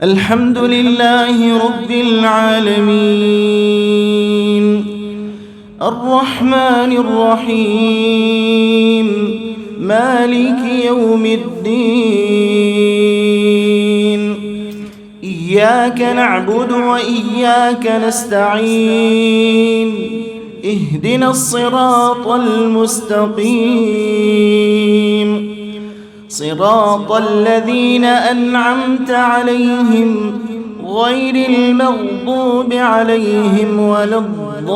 الحمد لله رب العالمين الرحمن الرحيم مالك يوم الدين إياك نعبد وإياك نستعين اهدنا الصراط المستقيم صراط الذين أنعمت عليهم غير المغضوب عليهم ولا الضالين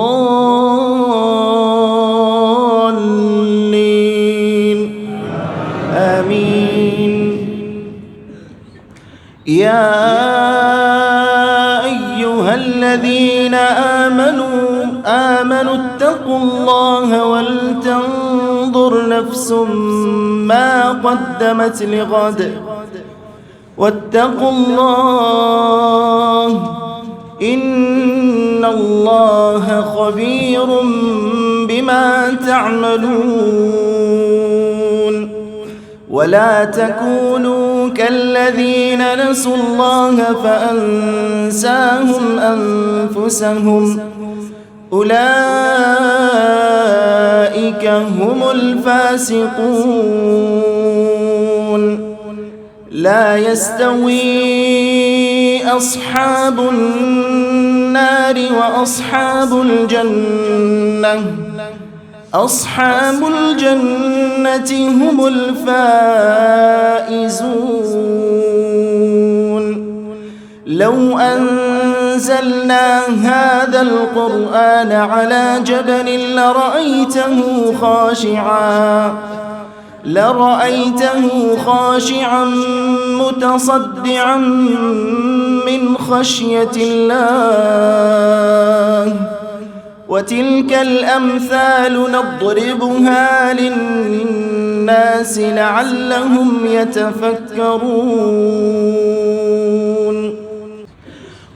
آمين. يا أيها الذين آمنوا اتقوا الله ولتنظر نفس ما قدمت لغد واتقوا الله إن الله خبير بما تعملون. ولا تكونوا كالذين نسوا الله فأنساهم أنفسهم أولئك هم الفاسقون. لا يستوي أصحاب النار وأصحاب الجنة أصحاب الجنة هم الفائزون. لو أنزلنا هذا القرآن على جبل لرأيته خاشعا متصدعا من خشية الله. وتلك الأمثال نضربها للناس لعلهم يتفكرون.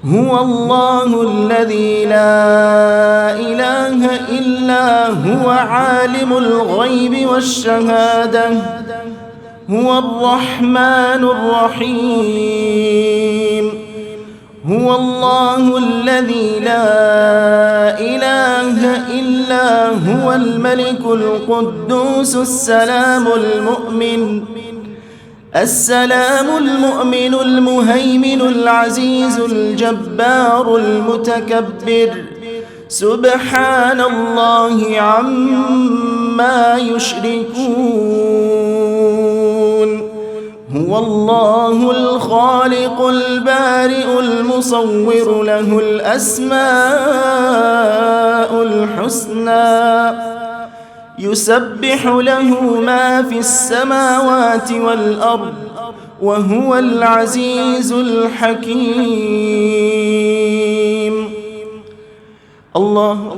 هو الله الذي لا إله إلا هو عالم الغيب والشهادة هو الرحمن الرحيم. هو الله الذي لا إله إلا هو الملك القدوس السلام المؤمن المهيمن العزيز الجبار المتكبر سبحان الله عما يشركون. هو الله الخالق البارئ المصور له الأسماء الحسنى يسبح له ما في السماوات والأرض وهو العزيز الحكيم. الله